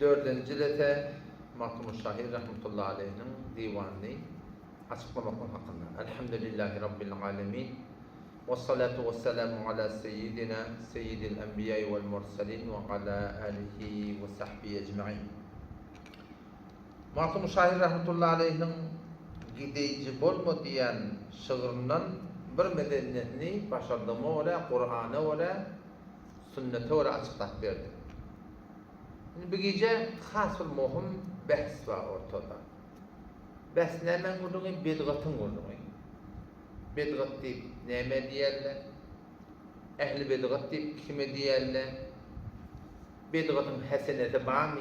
4. cilete Mahkum Şahir rahmetullahi aleyhinin divanını açıklamakın hakkında. Elhamdülillahi Rabbil alemin. Ve salatu ve selamu ala seyyidina seyyidil enbiyayı vel mursalin ve ala alihi ve sahbihi ecma'in. Mahkum Şahir rahmetullahi aleyhinin gideyici bolma diyen şığırından bir medeniyetini başardığıma ola, Kur'an'a ola, sünnete ola açıklat verdi. Bu gece has bir muhim bahs var ortada. Bahs nemen kurduğun? Bidgatın kurduğun. Bidgat deyip neme diyerler? Ehli bidgat deyip kime diyerler? Bidgatın haseneti var mı?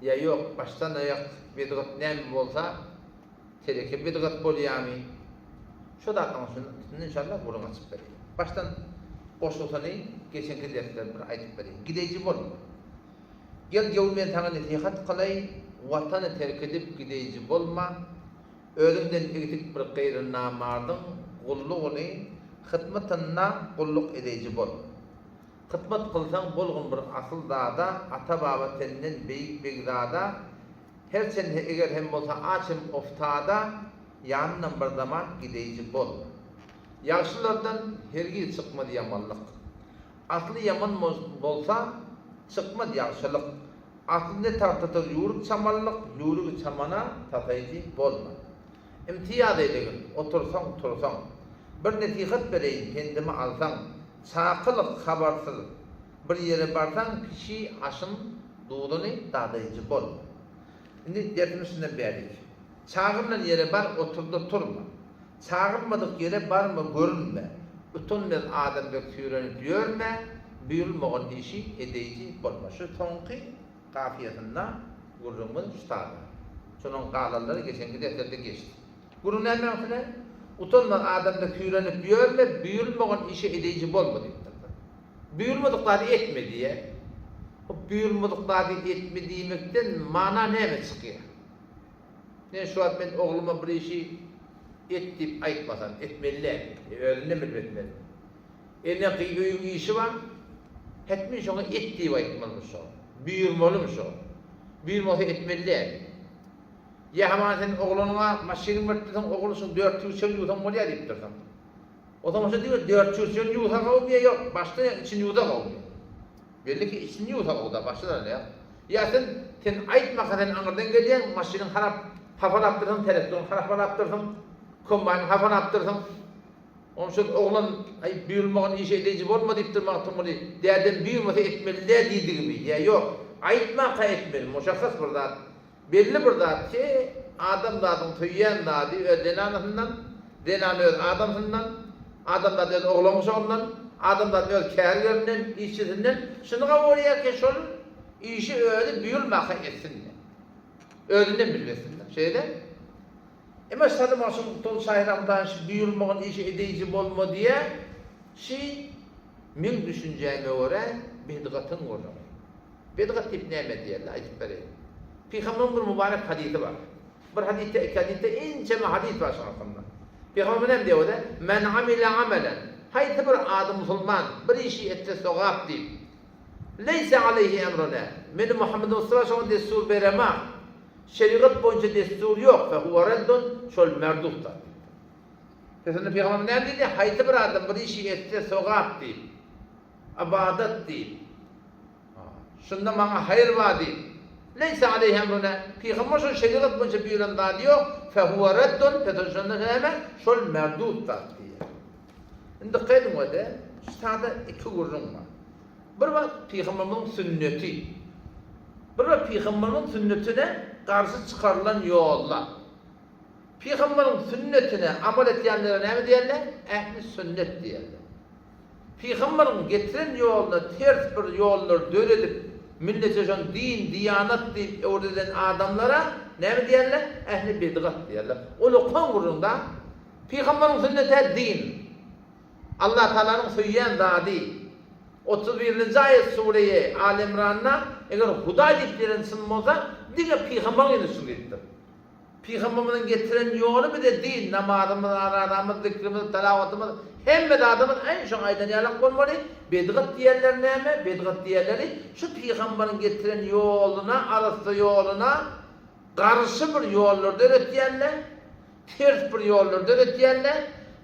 Ya yok, baştan ayak bidgat neme olsa tereke bidgat boluyami. Şu da konusunda inşallah bunu açıp vereyim. Baştan koşulsanı geçenki dersler bir ayet vereyim. Gideyici bolma. Gel gavurmen tağın nasihat kılay, vatanı terk edip gideyici bolma, ölümden egitik bir gayrı namardın kulluğunu, hıtmatına kulluk edeyici bol. Hıtmat kılsan bolğun bir asıl dağda, ata baba teninden beyik begdada, her sene eğer hem bolsa açım oftada, yanından bir zaman gideyici bol. Yaşlılardan hergi çıkmadı yamanlık. Aslı yaman bolsa, çıkmadı yaşlılık. Aslı ne tartatır yuruk çamanlık, yuruk çamana tatayıcı bolma. İmtiyaz edegin, otursan. Bir netihat vereyim, kendime alsan, çakılık, habarsızlık. Bir yere barsan, kişi aşın doğduğunu dadayıcı bolma. Şimdi dersin üstünden verdik. Çağırılan yere bar, oturdu turma. Çağırmadık yere bar mı görünme. Utunmaz adamda küyrenip görme. Büyülmağın işi edeyici bolma. Şu tonki kafiyetinde gurrumun ustadı. Şunun qalaları geçenki defterde geçti. Gurrun ne mevkine? Utanmaz adamda küyrenip görme. Büyülmağın işi edeyici bolma deyip. Büyülmadıkları etme diye. O büyülmadıkları etme demekten mana ne mi çıkıyor? Ne şu an ben oğluma bir işi et deyip aytmasan, etmeliler. Öğrenemel etmeli. Ne kıyığın işi var? Etmiş ona et deyip aytmalıymış o. Büyülmalıymış o. Büyülmesi etmeliler. Ya hemen senin oğluna maşinin vertirsen, oğlusun 400 yıl yutan molya deyip dursan. O zaman diyor 400 yıl yutan olmuyor yok. Başta için yutan olmuyor. Belli ki için yutan oldu. Başta da ne ya? Ya sen aytmaka sen anırdan geliyen maşinin harap hafan aptırsın, telefon harap aptırsın, kombayın hafan aptırsın. Onun için oğlan büyülmağın işe edeyici olma deyip durmaktır bunu. Derden büyülmesi etmeli de deydi gibi. Ya yok, aytmaka etmeli. Muşakkas burada. Belli burada ki adam dadın tüyyen dadı denanından, denanı adamsından, adam dadı oğlamış ondan, adam dadı kârgerinden, işçisinden. Şunu oraya ki şunun işi öyle büyülmaka etsinler. Öğrenden bilmesinler. Ama sadım asıl tol sayramdan büyülmağın işi edeyici bolma diye min düşüneceğine göre bidgatın orada. Bidgat tip neyme diye ayet vereyim. Peygamber'in bir mübarek hadisi var. Bir hadiste inceme hadis var şartında. Peygamber ne diyor da? Men amile amelen. Haydi bir adam Müslüman bir işi etse sogap deyip. Leyse aleyhi emruna. Meni Muhammed Mustafa şunu destur veremem. Şeriat boyunca destur yok ve huve reddun şol merduhta. Mesela Peygamber ne dedi? Haydi bir adam bir işi etse sogap deyip. Abadat deyip. Şunda bana hayır var deyip. Leyse aleyhi emruna. Peygamber şunu şeriat boyunca bir yönden daha diyor. Fe huve reddun. Şunda hemen şol merduhta diye. Şimdi kaydım o da. Şurada iki gurrun var. Bir var Peygamber'in sünneti. Bir var Peygamber'in sünnetine karşı çıkarılan yollar. Peygamber'in sünnetine amel etyenlere ne diyorlar? Ehli sünnet diyorlar. Peygamber'in getiren yoluna ters bir yollar döredip millete şu din, diyanat deyip öğreten adamlara ne diyorlar? Ehli bidgat diyorlar. Onu kongrunda Peygamber'in sünneti din. Allah Teala'nın söyleyen dadı. 31. ayet sureye Al-İmran'na eğer Huda diplerin sınmazsa diye Peygamber'in sünnetti. Peygamberimiz getiren yolu bir de din, namazımız, aradığımız, zikrimiz, telavatımız, hem de adamın en çok aydan yalan olmalı. Bedgat diyenler neyme? Bedgat diyenleri şu Peygamberin getiren yoluna, arası yoluna karşı bir yollarda öğretiyenler, ters bir yollarda öğretiyenler,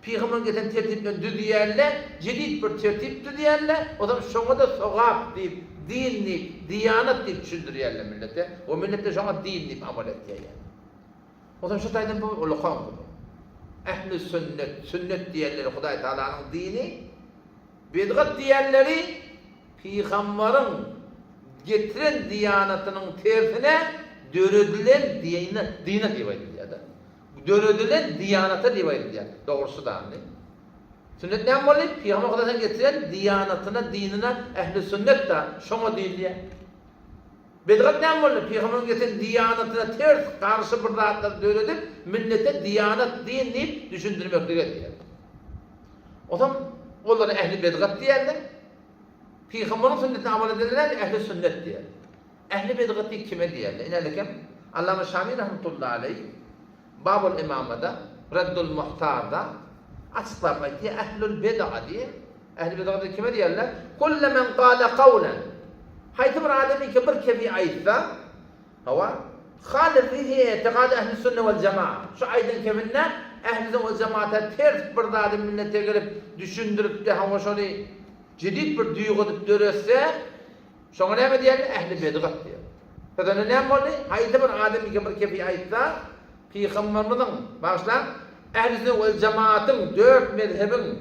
Peygamberin getiren tertipten düdüyenler, cedid bir tertip düdüyenler, o zaman şuna da sogap deyip, din deyip, diyanet deyip düşündürüyenler millete. O millete şuna din deyip amal ettiyen. O zaman şu taydan bu ulukan bunu. Ehl-i sünnet diyenleri Huday Teala'nın dini, bidgat diyenleri Peygamberin getiren diyanetinin tersine dörüdülen dine rivayet ediyor. Dörüdülen diyanete rivayet ediyor. Doğrusu da anlayın. Sünnet ne yapmalı? Peygamber Huday'dan getiren diyanetine, dinine ehl-i sünnet de şuna değil diye. Bedgat ne yapmalı? Peygamber'in getiren diyanetine ters karşı bir rahatları dörüdüp millete diyanet din deyip düşündürmek diyor. O zaman onları ehli bedgat diyorlar. Peygamber'in sünnetine amal edenler ehli sünnet diyor. Ehli bedgatı kime diyorlar? İnelekem Allame Şamil rahmetullahi aleyh Babul İmam'da Reddul Muhtar'da açıklar diye ehlül bed'a diye. Ehli bedgatı kime diyorlar? Kulle men kâle kavlen haytı bir ademi ki bir kefi ayetsa hava halif fihi etikad ehl-i sünne vel cemaat. Şu ayeten kefinne ehl-i sünne vel cemaate ters bir zalim millete gelip düşündürüp de hava şunu cidid bir duygu edip döresse şuna ne diyelim? Ehl-i bedgat diyor. Kadına ne yapmalı? Haytı bir ademi ki bir kefi ayetsa Peygamberimizin başla ehl-i sünne vel cemaatın dört mezhebin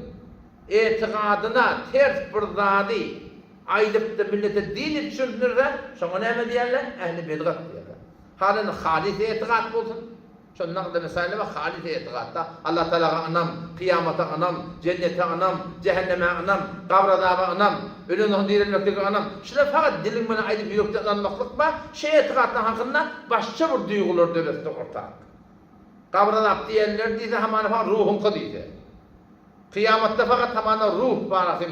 etikadına ters bir zadi aydıp da millete dini düşündürürse şuna ne diyorlar? Ehl-i bedgat diyorlar. Halen halis etikat olsun. Şundan da mesela var halis etikatta Allah Teala'ya anam, kıyamata anam, cennete anam, cehenneme anam, kabrada anam, ölünün dirilmekteki anam. Şuna fakat dilin bana aydıp yürekten anmaklık mı? Şey etikattan hakkında başka bir duygular dövesti ortak. Kabrada diyenler diyse hemen falan ruhun kıdıydı. Kıyamatta fakat hemen ruh bağlasın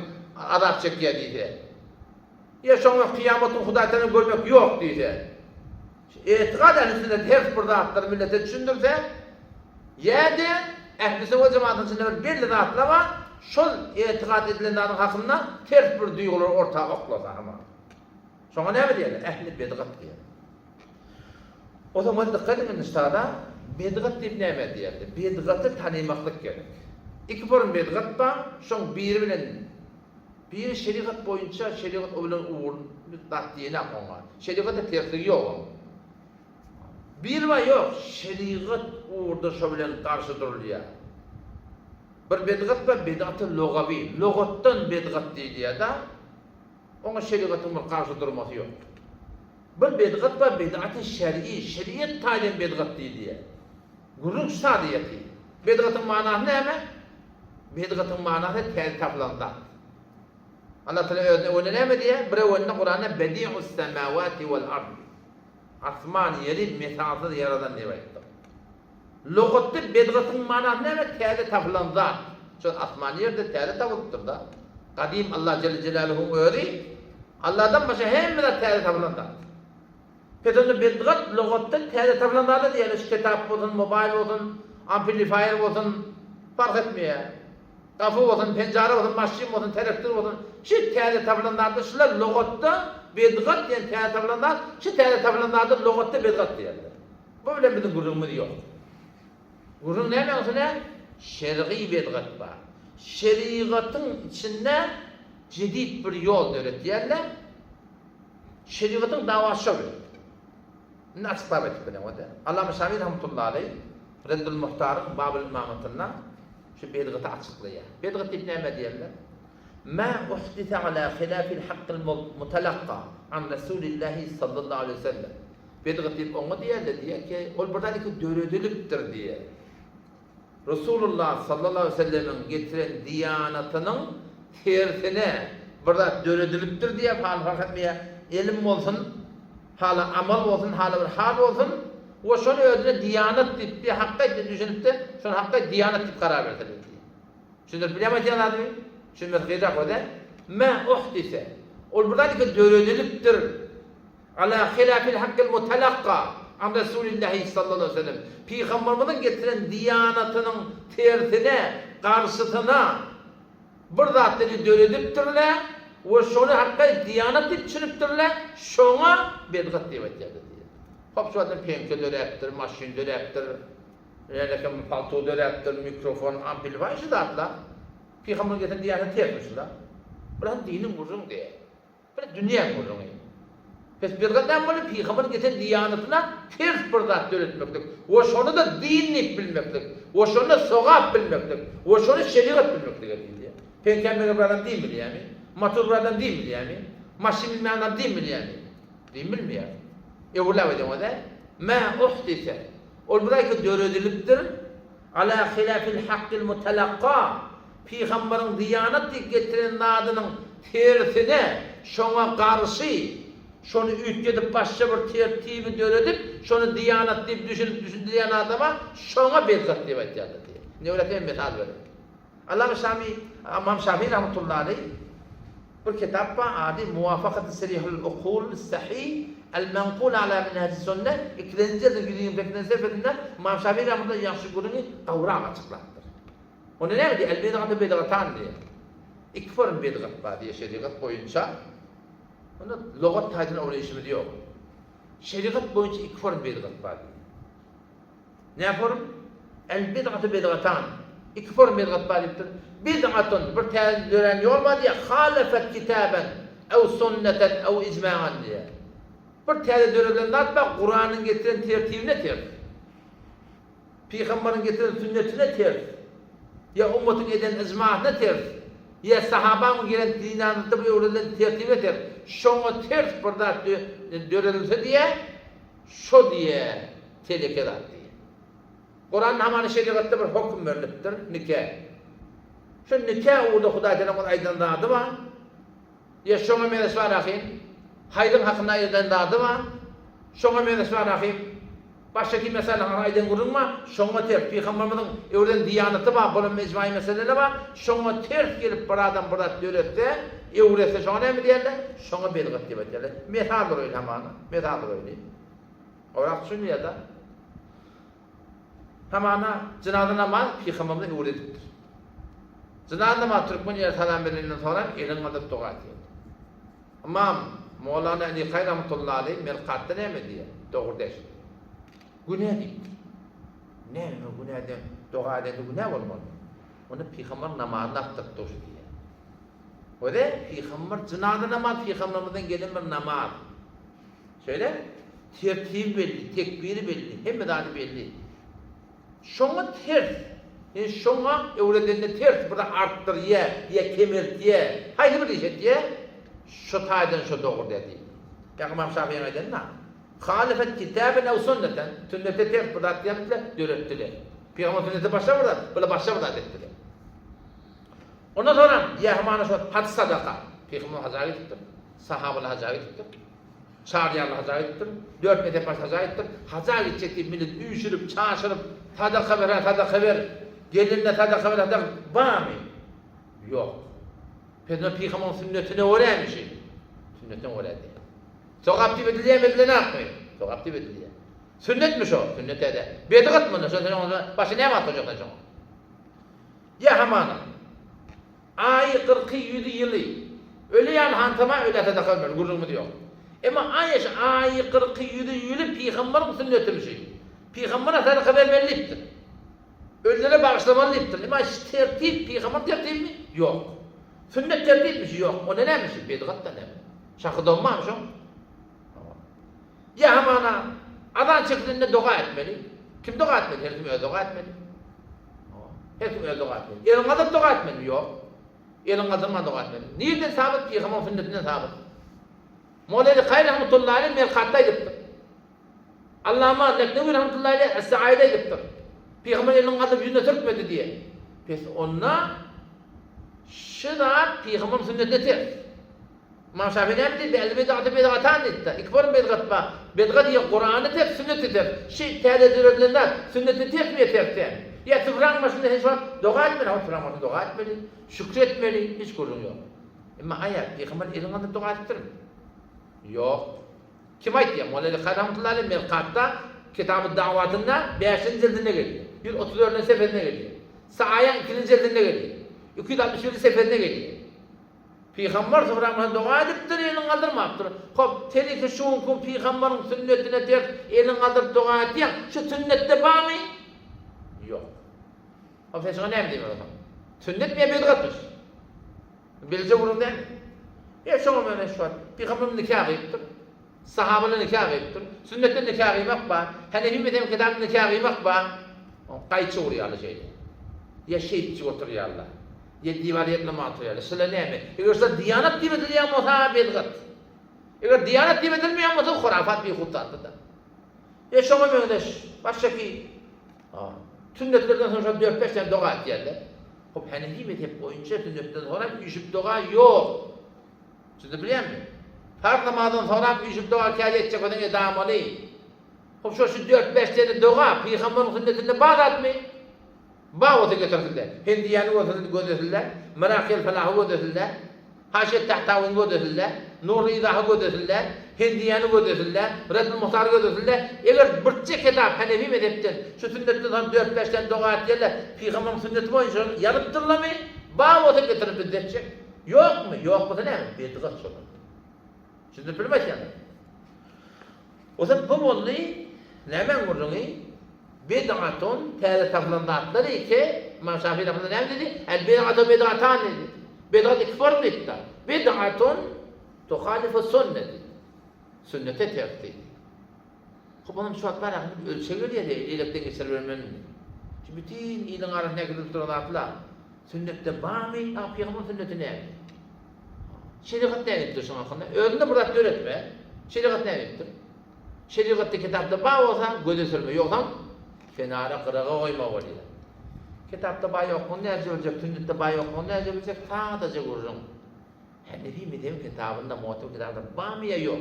azap çekiyor diyse. Ya sonra kıyametin Huday'tan görmek yok diyse. İtikad ehl-i ters bir zatları millete düşündürse ya da ehl-i sünnet ve cemaatın içinde bir zatla var şol itikad edilenlerin hakkında ters bir duygular ortaya oklasa ama. Sonra ne mi diyelim? Ehl-i bedgat diyelim. O zaman dikkat edin üstada bedgat deyip ne mi diyelim? Bedgatı tanımaklık gerek. İki form bedgat var. Şon biri bilen bir şeriat boyunca şeriat o bilen uğurlu tahtiyene konar. Şeriatta tersliği yok. Bir var yok, şeriat uğurda şöyle karşı duruluyor. Bir bedgat var, bedgat-ı logavi. Logattan bedgat değil ya da ona şeriatın bir karşı durması yok. Bir bedgat var, bedgat-ı şer'i. Şeriat tayin bedgat değil diye. Gurur sadiyeti. Bedgatın manası ne mi? Bedgatın manası tel taplanda. Allah Teala öyle ne mi diye? Bre önüne Kur'an'da bedi'us semavati vel ard. Asman yeri mesasız yaradan diye ayettir. Logatta bedgatın manası ne mi? Tel taplanza. Şu asman yerde tel tapılıptır da. Kadim Allah Celle Celaluhu'nun öğri. Allah'tan başka hem de tel taplanza. Peki bedgat logatta tel taplanza da diyelim. Kitap olsun, mobil olsun, amplifier olsun fark etmiyor. Kapı olsun, pencere olsun, maşin olsun, traktör olsun. Şu tel taplanza şular logatta bedgat diyen tel taplanza, şu tel taplanza logatta bedgat diyorlar. Bu bile bizim gururumuz yok. Gurur ne demek ne? Şer'i bedgat var. Şeriatın içinde cedid bir yol öğretiyorlar. Şeriatın davası var. Ne açıklar ettik benim orada? Allame Şamil rahmetullahi aleyh Reddul Muhtar'ın Babul İmametinden şu bedgatı açıklıyor. Bedgat deyip ne diyorlar? Ma uhdise ala khilafil hakkil mutalakka an Resulillahi sallallahu aleyhi ve sellem. Bedgat deyip onu diyorlar diye ki o buradaki dörüdülüktür diye. Resulullah sallallahu aleyhi ve sellem'in getiren diyanatının tersine burada dörüdülüktür diye fark etmeye ilim olsun, hala amal olsun, hala bir hal olsun. O şunu ödüne diyanet deyip diye hakka düşünüp de şunu hakka diyanet deyip karar verdiler diye. Şimdi bilemeyeceğin adımı, şimdi gıyrak o da ma uhdise. O buradaki dörüdülüktür ala khilafil hakkil mutalakka Am Resulullah sallallahu aleyhi ve sellem Peygamberimizin getiren diyanatının tersine, karşısına bir zatları dörediptirler ve şonu hakka diyanat dip çürüptirler, şona bedgat diye diyor. Hop şu adam penke dörediptir, maşin dörediptir, palto dörediptir, mikrofon, ampul var şu zatlar. Peygamberin getiren diyanat tersmişler. Buran dinin vurun diye. Bir dünya vurun. Pes bedgatdan böyle Peygamberin getiren diyanatına ters bir zat döredipmek. O şonu da dinlik bilmeklik. O şonu sogap bilmeklik. O şonu şeriat bilmeklik diye. Peygamber buradan değil mi yani? Motor buradan değil mi yani? Maşin bilmeyen değil mi yani? Değil mi yani? Evla ve demode ma uhdise. Ol burayı dörediliptir. Ala hilafil hakkil mutalaqqa. Peygamberin diyanat getiren adının tersine şona karşı şonu ütkedip başka bir tertibi döredip şonu diyanat deyip düşündüren adama şona bedgat diye diye. Ne öğretmen metal verir. Allah Şami, İmam Şafii rahmetullahi aleyh bir kitap var adı Muvafakat-ı Serihul Ukul Sahih El-Menqul ala Minhaj Sünnet ikinci cildi 25. seferinde İmam Şafii rahmetullahi yaxşı görünü kavram açıklattır. Onu ne diyor? El-Bid'atı bid'atan diye. İki form bid'at var diye şeriat boyunca. Onu logat taydına uğrayışımı diyor. Şeriat boyunca iki form bid'at var diye. Ne form? El-Bid'atı bid'atan. İki form bid'at var diye. Bid'atun bir tane dönen yol var diye. Halefet kitaben, ev sünneten, ev icma'an diye. Bir tane dönen atma Kur'an'ın getiren tertibine ters. Peygamber'in getiren sünnetine ters. Ya ummetin eden icma'ına ters. Ya sahabanın gelen dinanıda bir öğrenilen tertibe ters. Şona ters bir zat dörenilse diye, şu diye tehlikeli diye. Kur'an'ın hemen şeriatta bir hüküm veriliptir, nikah. Şu nikah orada Huda Teala'nın aydınlandığı var. Ya şona meres var akıyım. Haydın hakkında aydınlandığı var. Şona meres var akıyım. Baştaki meseleler aydın kurulma. Şona ters. Peygamberimizin öğrenen diyanatı var. Bunun mecmai meseleleri var. Şona ters gelip buradan burada döretse, öğretse şona mi diyorlar? Şona bedgat diye diyorlar. Methadır öyle hemen. Methadır öyle. Olarak şunu ya da hemen cenazı namaz Peygamberimizin öğretiptir. Cenazı namaz Türkmen yer salam verilen sonra elin adı dua ediyor. İmam Mevlana Ali Kay rahmetullahi aleyh merkatta ne mi diye? Doğru deş. Günah değil. Ne günah değil? Dua edildi günah olmalı. Onu Peygamber namazına aktarttı diye. O da Peygamber cenazı namaz Peygamberimizden gelen bir namaz. Şöyle tertib belli, tekbiri belli, hem de belli. Şona ters. Yani şona öğredenine ters burada arttır ya kemert ye. Haydi bir işet ye. Şu taydan şu doğru dedi. Ya İmam Şafii'ye neden ne? Halefet kitaben ev sünneten. Sünnete ters burada diyemetle dörettiler. Peygamber sünnete başla burada, böyle başla burada dediler. Ondan sonra ya hemen şu had sadaka. Peygamber hazır ettir. Sahabeler hazır ettir. Çağrıyanlar hazır ettir. 4 metre baş hazır ettir. Hazır edecekti millet üşürüp, çağışırıp, sadaka ver. Gelinle sadaka ver, var mı? Yok. Peygamber'in sünnetine öğrenmiş. Sünnetine öğrendi. Sokak tipi edilmedi ne yapmıyor? Sokak tipi edilmedi. Sünnetmiş o, sünnete de. Bedgat mı? Başı ne atacak acaba? Ya hemen. Ay 40 yılı. Öyle yani hantama öyle sadaka vermiyor. Gurur mu diyor. Ama ay 40 yılı Peygamber'in sünnetmiş. Peygamber'e sadaka vermeliyiptir. Ölülere bağışlamalıyiptir. Ama tertip, Peygamber tertip mi? Yok. Sünnet tertipmiş? Yok. O ne neymiş? Bedgat da ne? Şakı donmamış o. Ya hemen adam çıktığında dua etmeli. Kim dua etmeli? Her kim öyle dua etmeli. Her kim öyle dua etmeli. Elin adam dua etmeli. Yok. Elin adamına dua etmeli. Nereden sabit? Peygamber sünnetinden sabit. Mevlana Kay rahmetullahi aleyh merkatta ediptir. Allama Leknevi rahmetullahi aleyh es-Sa'ide ediptir. Peygamber elin adı yüzüne türkmedi diye. Pes ona şırat Peygamber sünnetine ters. İmam Şafii ne dedi? El-Bid'atı bid'atan dedi. İkbar bid'at var. Bid'at diye Kur'an'ı ters, sünneti ters. Tehledilir edilenler, sünneti ters mi ters? Ya tıfran başında hiç var. Dua etmeli. Ama tıfran başında dua etmeli. Şükretmeli. Hiç kurun yok. Ama hayır. Peygamber elin adı dua ettirir mi? Yok. Kim ayet ya? Mevlana Kay rahmetullahi aleyh merkatta Kitab-ı Davatında 5. cildinde geliyor. 134. seferine geliyor. Sa'ayan 2. cildinde geliyor. 261. seferine geliyor. Peygamber sallallahu dua edipdir, elin kaldırmaptır. Hop, teliki şunkun peygamberin sünnetine ters elin kaldırıp dua ettiyen, şu sünnette var mı? Yok. O feşine ne mi diyeyim o zaman? Sünnet mi bedgatmış? Bilce vurun değil mi? Ya şuna böyle şu an, peygamberin nikahı yaptır, sahabenin nikahı yaptır, sünnetten nikahı yapmak var, Hanefi mezhebi kitabın nikahı yapmak var, kayıtçı vuruyor Allah şeyle. Ya şehitçi oturuyor Allah. Ya divariyetine matırıyor. Sıla ne mi? Eğer diyanet diye ediliyor ama bedgat. Eğer diyanet diye edilmiyor ama hurafat bir hutattı da. Ya şuna meyleş. Başka ki sünnetlerden sonra 4-5 tane dua et yerler. Hop Hanefi mezhebi boyunca sünnetten sonra üşüp dua yok. Siz biliyor musunuz? Her namazdan sonra üşüp dua kâr edecek olan edamalı. Hop şu 4-5 tane dua Peygamberin sünnetinde bağdat mı? Bağdat'a götürdüler. Hindiyan'ı götürdüler. Merakil Felah'ı götürdüler. Haşet Tahtav'ını götürdüler. Nur-u İzah'ı götürdüler. Hindiyan'ı götürdüler. Reddül Muhtar'ı götürdüler. Eğer birçe kitap Hanefi mezhepten şu sünnetten 4-5 tane dua ettiler. Peygamber'in sünneti boyunca yanıttırlar mı? Bağdat'a götürüp edecek. Yok mu? Yok mu da ne mi? Bedgat sorun. Şimdi bilmez yani. O zaman bu mollu nemen vurduğunu bid'atun tele taflandatları ki İmam Şafii lafında ne dedi? El bid'atu bid'atan dedi. Bid'at ikfar dedi. Bid'atun tuhalifu sünnet. Sünnete ters dedi. Bunun şu atlar hakkında ölçe görüyor diye iyilikten geçirmenin. Şimdi bütün iyiliğin arasına gidip duran atlar. Sünnette var mı? Peygamber sünneti ne? Şeriat ne yaptır şu hakkında? Özünde burada öğretme. Şeriat ne yaptır? Şeriatta kitapta bağ olsa göze sürme. Yoksa fenara kırağa koyma oluyor. Kitapta bağ yok, onu nerede olacak? Sünnette bağ yok, onu nerede olacak? Sadece vururun. Hanefi mezhebi kitabında, muhtem kitabında bağ mı ya yok?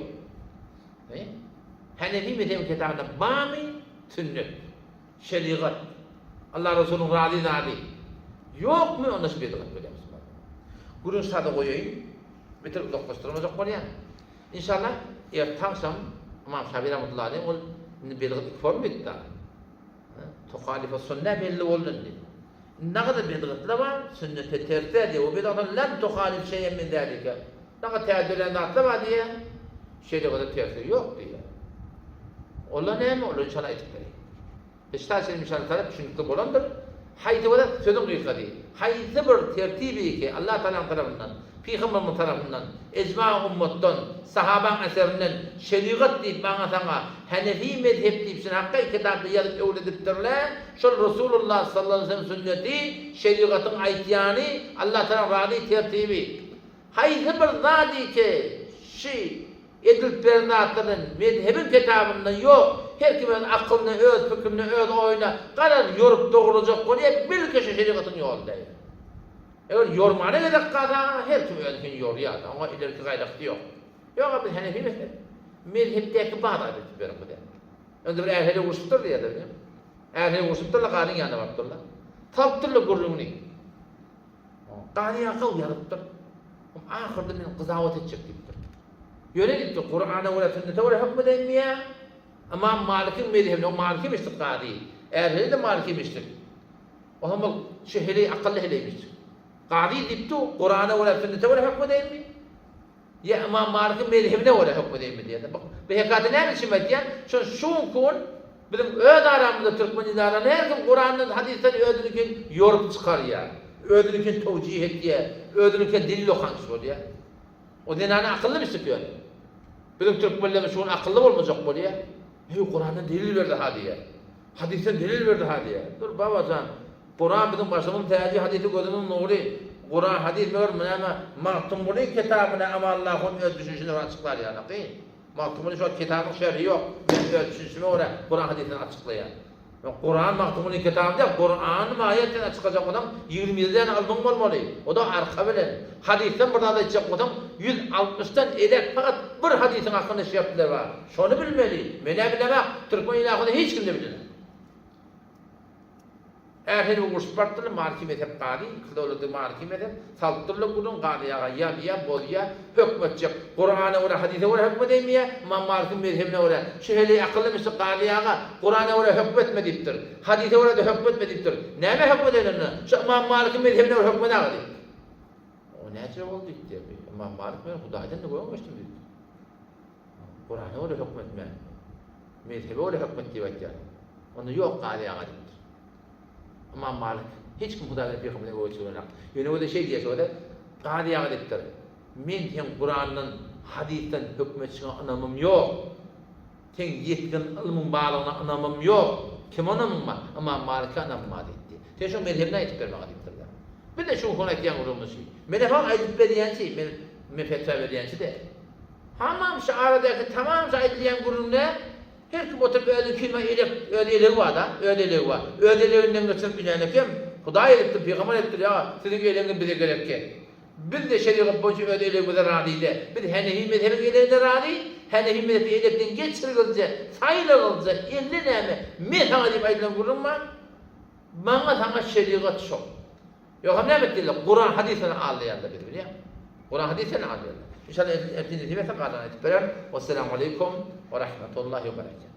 Hanefi mezhebi kitabında bağ mı? Sünnet, şeriat, Allah Resulü'nün razı zadi. Yok mu? Onu nasıl bir edilmek böyle Müslüman? Gurun sadı koyayım. Bitirip dokuşturmayacak konuya. İnşallah ertansam İmam Şafii rahmetullahi aleyh o belirli form bitti. Tuhalife sünnet belli oldu dedi. Ne kadar bedgatlar var? Sünnete terse diye. O bedgatlar lem tuhalif şeyen min derlike. Ne kadar teadülen atla var diye. Şeyde kadar terse yok diye. Allah ne mi? Allah inşallah etikleri. İşte senin inşallah talep düşündükleri olandır. Haydi ve de sözün kıyıka değil. Haydi bir tertibi ki Allah Teala'nın tarafından, Peygamber'in tarafından, ecma ummattan, sahaban eserinden, şeriat deyip bana sana Hanefi mezhep deyip sen hakka kitabda yazıp evlediptirler. Şol Resulullah sallallahu aleyhi ve sellem sünneti, şeriatın aytiyani, Allah Teala'nın razı tertibi. Haydi bir zadi ki edilip bernatların mezhebin kitabında yok. Her kimin aklını, öz fikrini, öz oyuna kadar yorup doğrulacak konuya bir kişi şeriatın yolu değil. Eğer yormana gerek kadar her kim özgün yoruyor ama ileriki gayrıktı yok. Yok abi Hanefi mezhep. Mezhepteki bağda edilip benim bu der. Önce bir erheli uçuptur diye de biliyorum. Erheli uçupturla karın yanına baktırlar. Taptırla gurrumunu. Karın yakal yanıptır. Ahırda beni kızavat edecek gibdir. Yöne gitti Kur'an'a ve sünnete ve hükmeden mi ya? Ama Malik'in mezhebine, o Malik'im işte kadi. Erheli de Malik'im işte. O zaman şehri akıllı heleymiş. Kadi dipti Kur'an'a ve sünnete ve hükmeden mi? Ya İmam Malik'in mezhebine ve hükmeden mi diye. Bak, bir hekatı ne biçim ediyen? Şun kun, bizim öd aramızda Türkmen idaranı her kim Kur'an'ın hadisleri ödülükün yorup çıkar ya. Ödülükün tevcih et diye, ödülükün dilil okançı oluyor. O dinanı akıllı mı sıkıyor? Bizim Türkmenlerimiz şunun akıllı olmayacak bu diye. Kur'an'dan delil verdi ha diye. Hadisten delil verdi ha diye. Dur babacan. Kur'an bizim başımın tercih hadisi gözümün nuru. Kur'an hadis vermiyor ama Mahtumuni kitabına ama Allah'ın öz düşünüşünü açıklar yani. Mahtumuni şu kitabın şerhi yok. Ben öz düşünüşümü oraya Kur'an hadisini açıklayan. Kur'an Mahtumuni kitabında Kur'an'ın ayetinden çıkacak adam 27'den albüm olmalı. O da arka bilen. Hadisten burada da çıkacak adam 160'tan edek fakat bir hadisin hakkında şey yaptılar var. Şunu bilmeli. Mene bilemem. Türkmen ilahını hiç kim de bilir. Ähli bu gurspartly Maliki mezhep qadi, kıdawlaty Maliki mezhep, saltyrly gurun qadiyaga ya bolya hökmetjek. Qur'ana we hadise we hökmet edýär, İmam Maliki mezhebine we şu heli akylly misi qadiyaga Qur'ana we hökmetme diýipdir. Hadise we de hökmetme diýipdir. Näme hökmet edildi? Şu İmam Maliki mezhebine we hökmet edildi. O näçe boldy diýdi. İmam Malik men Hudaýdan da goýmaşdym diýdi. Qur'ana we hökmetme. Mezhebe we hökmet diýýär. Onu ýok qadiyaga diýdi. İmam Malik hiç kim Hudaýdan peýgamberine goýçylarak. Ýöne o da şey diýär, o da qadiyaga diýipdir. Men hem Qur'anyň hadisten hökmetçiňe anamym ýok. Teň ýetgen ilmim baglygyna anamym ýok. Kim anamym bar? İmam Malik anamym diýdi. Teň şu mezhebine aýtyp bermäge diýipdir. Bir de şu konuda diýen urumysy. Mene hak aýdyp berýänçi, men fetwa berýänçi de. Hamam şu aradaky tamam aýdylýan gurumda her kim oturup öyle kelime öyle var da, öyle var. Öyleliğinden geçip bilenekem, Hudaý etdi, peýgamber etdi ya, sizin öýleňiz bize gerekki. Biz de şeriat boýunça öyle bize radydy. Biz Hanefi mezhebi öyle rady, Hanefi mezhebi edepden geçirgilje, saýlagylje, elde näme? Men sana diýip aýdylan gurumma, maňa sana şeriat şok. Ýok näme diýdiler? Qur'an hadisini alýarlar bir ya. Qur'an hadisini alýarlar. İnşallah hepinizi ve fakadan etip berem. Vesselamu aleyküm ve rahmetullahi ve berekatuhu.